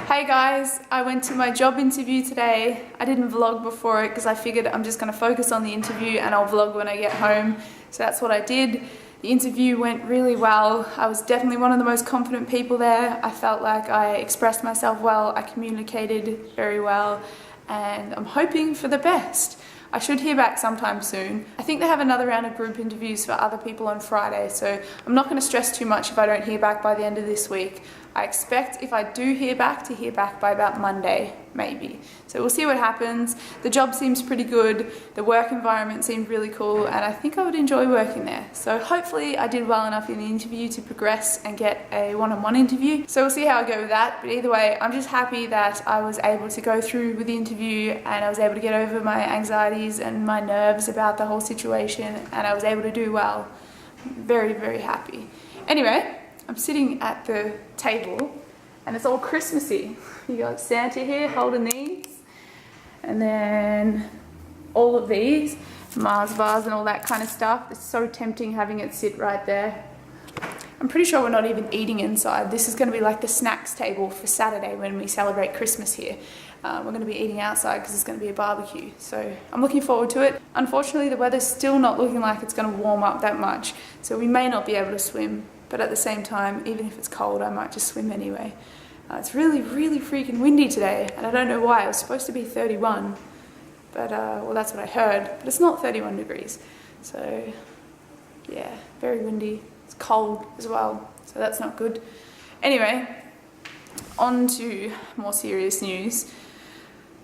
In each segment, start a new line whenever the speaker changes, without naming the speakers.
Hey guys, I went to my job interview today. I didn't vlog before it because I figured I'm just going to focus on the interview and I'll vlog when I get home. So that's what I did. The interview went really well. I was definitely one of the most confident people there. I felt like I expressed myself well, I communicated very well, and I'm hoping for the best. I should hear back sometime soon. I think they have another round of group interviews for other people on Friday, so I'm not going to stress too much if I don't hear back by the end of this week. I expect if I do hear back, to hear back by about Monday, maybe. So we'll see what happens. The job seems pretty good, the work environment seemed really cool, and I think I would enjoy working there. So hopefully I did well enough in the interview to progress and get a one-on-one interview. So we'll see how I go with that, but either way, I'm just happy that I was able to go through with the interview and I was able to get over my anxieties and my nerves about the whole situation, and I was able to do well. I'm very, very happy. Anyway, I'm sitting at the table and it's all Christmassy. You got Santa here holding these, and then all of these, Mars bars and all that kind of stuff. It's so tempting having it sit right there. I'm pretty sure we're not even eating inside. This is going to be like the snacks table for Saturday when we celebrate Christmas here. We're going to be eating outside because it's going to be a barbecue. So I'm looking forward to it. Unfortunately, the weather's still not looking like it's going to warm up that much. So we may not be able to swim. But at the same time, even if it's cold, I might just swim anyway. It's really, really freaking windy today. And I don't know why. It was supposed to be 31. But, well, that's what I heard. But it's not 31 degrees. So, yeah, very windy. It's cold as well. So that's not good. Anyway, on to more serious news.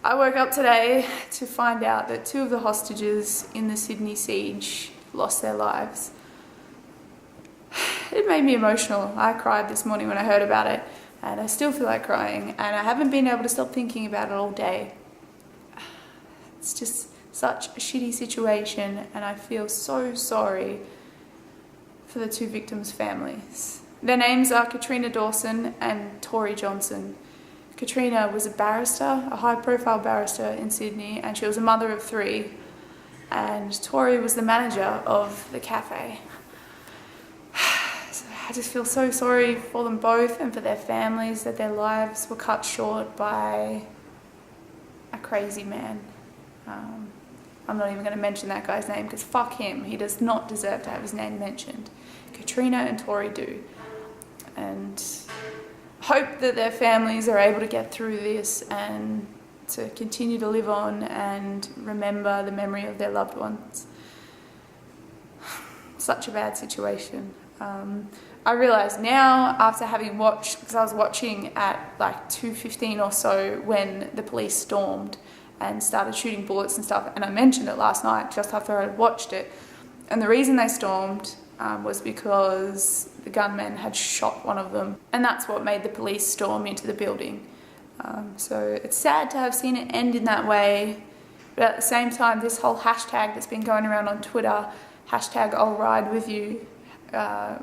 I woke up today to find out that 2 of the hostages in the Sydney siege lost their lives. It made me emotional. I cried this morning when I heard about it, and I still feel like crying, and I haven't been able to stop thinking about it all day. It's just such a shitty situation, and I feel so sorry for the 2 victims' families. Their names are Katrina Dawson and Tori Johnson. Katrina was a barrister, a high-profile barrister in Sydney, and she was a mother of 3, and Tori was the manager of the cafe. I just feel so sorry for them both and for their families, that their lives were cut short by a crazy man. I'm not even going to mention that guy's name because fuck him. He does not deserve to have his name mentioned. Katrina and Tori do. And hope that their families are able to get through this and to continue to live on and remember the memory of their loved ones. Such a bad situation. I realise now, after having watched, because I was watching at like 2:15 or so when the police stormed and started shooting bullets and stuff, and I mentioned it last night just after I'd watched it, and the reason they stormed was because the gunmen had shot one of them, and that's what made the police storm into the building. So it's sad to have seen it end in that way, but at the same time, this whole hashtag that's been going around on Twitter, hashtag I'll ride with you,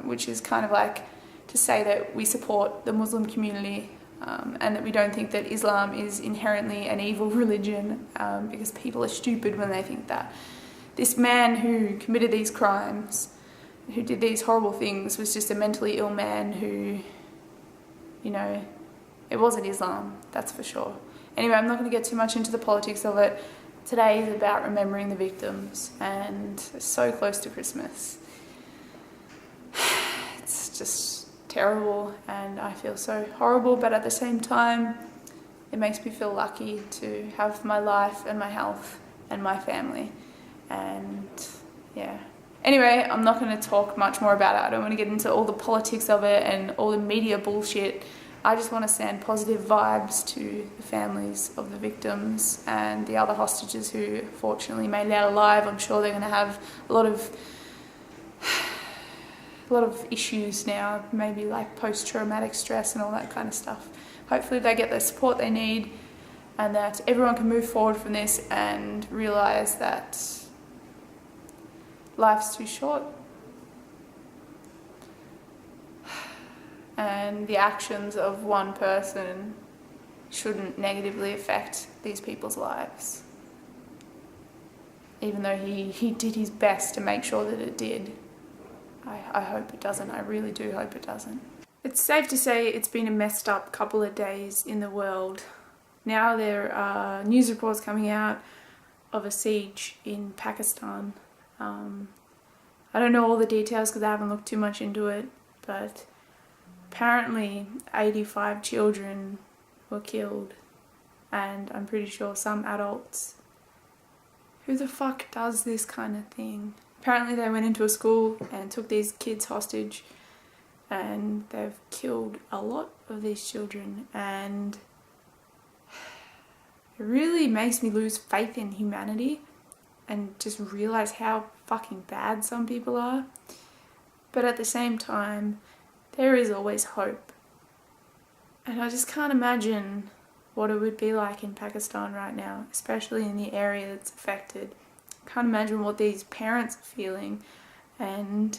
which is kind of like to say that we support the Muslim community and that we don't think that Islam is inherently an evil religion because people are stupid when they think that. This man who committed these crimes, who did these horrible things, was just a mentally ill man who, you know, it wasn't Islam, that's for sure. Anyway, I'm not going to get too much into the politics of it. Today is about remembering the victims, and it's so close to Christmas. It's just terrible, and I feel so horrible, but at the same time, it makes me feel lucky to have my life and my health and my family, and yeah. Anyway, I'm not going to talk much more about it. I don't want to get into all the politics of it and all the media bullshit. I just want to send positive vibes to the families of the victims and the other hostages who fortunately made it out alive. I'm sure they're going to have a lot of issues now, maybe like post-traumatic stress and all that kind of stuff. Hopefully they get the support they need and that everyone can move forward from this and realise that life's too short and the actions of one person shouldn't negatively affect these people's lives. Even though he did his best to make sure that it did. I hope it doesn't. I really do hope it doesn't. It's safe to say it's been a messed up couple of days in the world. Now there are news reports coming out of a siege in Pakistan. I don't know all the details because I haven't looked too much into it, but apparently 85 children were killed, and I'm pretty sure some adults. Who the fuck does this kind of thing? Apparently they went into a school and took these kids hostage, and they've killed a lot of these children, and it really makes me lose faith in humanity and just realize how fucking bad some people are. But at the same time, there is always hope. And I just can't imagine what it would be like in Pakistan right now, especially in the area that's affected. I can't imagine what these parents are feeling, and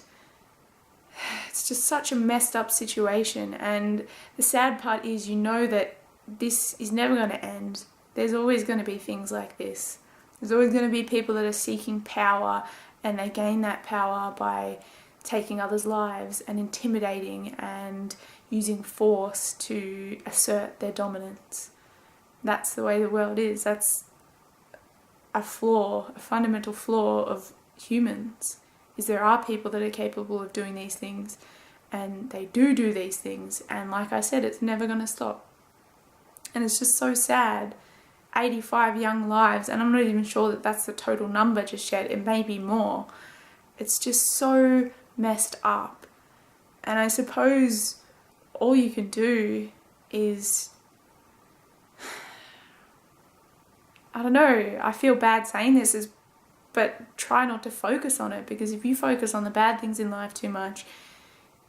it's just such a messed up situation. And the sad part is, you know that this is never going to end. There's always going to be things like this. There's always going to be people that are seeking power, and they gain that power by taking others' lives and intimidating and using force to assert their dominance. That's the way the world is. That's a flaw, a fundamental flaw of humans, is there are people that are capable of doing these things, and they do these things, and like I said, it's never going to stop. And it's just so sad. 85 young lives, and I'm not even sure that that's the total number just yet. It may be more. It's just so messed up. And I suppose all you can do is, I don't know, I feel bad saying this, but try not to focus on it, because if you focus on the bad things in life too much,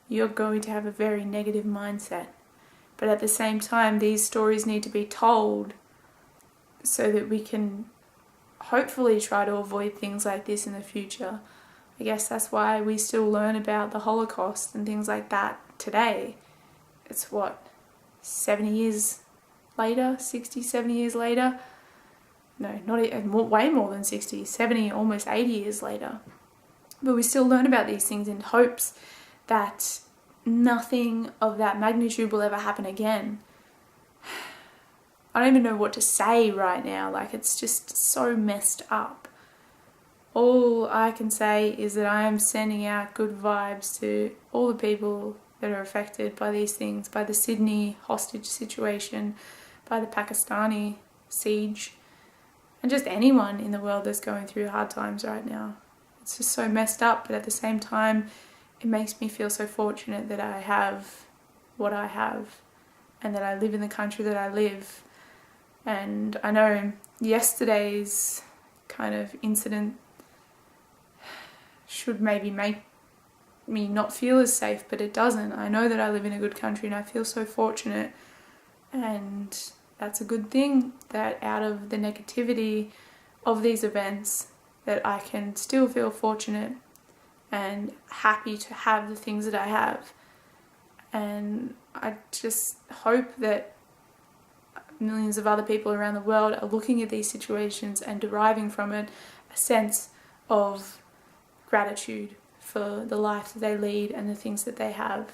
you're going to have a very negative mindset. But at the same time, these stories need to be told so that we can hopefully try to avoid things like this in the future. I guess that's why we still learn about the Holocaust and things like that today. It's what, 70 years later, 60, 70 years later? No, way more than 60, 70, almost 80 years later. But we still learn about these things in hopes that nothing of that magnitude will ever happen again. I don't even know what to say right now. Like, it's just so messed up. All I can say is that I am sending out good vibes to all the people that are affected by these things, by the Sydney hostage situation, by the Pakistani siege, and just anyone in the world that's going through hard times right now. It's just so messed up, but at the same time, it makes me feel so fortunate that I have what I have, and that I live in the country that I live. And I know yesterday's kind of incident should maybe make me not feel as safe, but it doesn't. I know that I live in a good country, and I feel so fortunate, and that's a good thing, that out of the negativity of these events, that I can still feel fortunate and happy to have the things that I have. And I just hope that millions of other people around the world are looking at these situations and deriving from it a sense of gratitude for the life that they lead and the things that they have.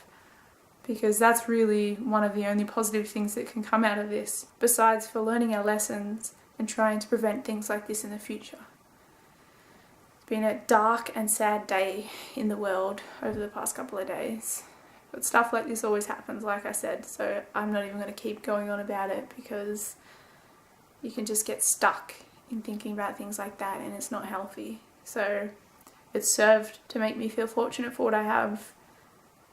Because that's really one of the only positive things that can come out of this, besides for learning our lessons and trying to prevent things like this in the future. It's been a dark and sad day in the world over the past couple of days. But stuff like this always happens, like I said, so I'm not even going to keep going on about it, because you can just get stuck in thinking about things like that, and it's not healthy. So it's served to make me feel fortunate for what I have,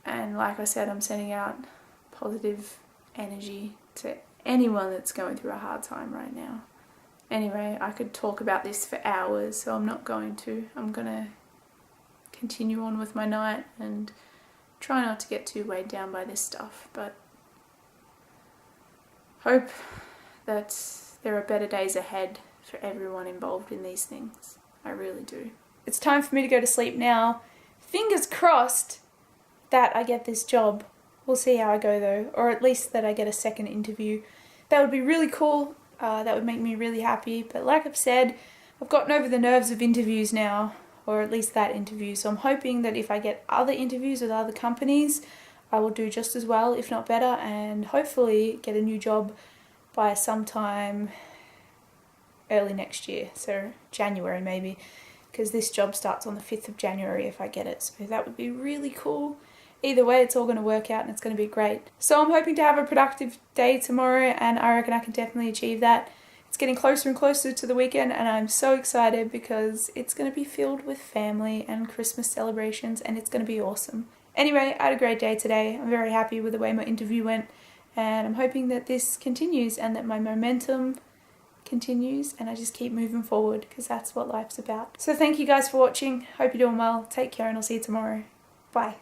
and like I said, I'm sending out positive energy to anyone that's going through a hard time right now. Anyway, I could talk about this for hours, so I'm not going to. I'm going to continue on with my night and try not to get too weighed down by this stuff, but hope that there are better days ahead for everyone involved in these things. I really do. It's time for me to go to sleep now. Fingers crossed that I get this job. We'll see how I go though, or at least that I get a second interview. That would be really cool. That would make me really happy. But like I've said, I've gotten over the nerves of interviews now, or at least that interview. So I'm hoping that if I get other interviews with other companies, I will do just as well, if not better, and hopefully get a new job by sometime early next year, so January maybe, because this job starts on the 5th of January if I get it, so that would be really cool. Either way, it's all going to work out and it's going to be great. So I'm hoping to have a productive day tomorrow, and I reckon I can definitely achieve that. It's getting closer and closer to the weekend, and I'm so excited because it's going to be filled with family and Christmas celebrations, and it's going to be awesome. Anyway, I had a great day today. I'm very happy with the way my interview went, and I'm hoping that this continues and that my momentum continues and I just keep moving forward, because that's what life's about. So thank you guys for watching. Hope you're doing well. Take care, and I'll see you tomorrow. Bye.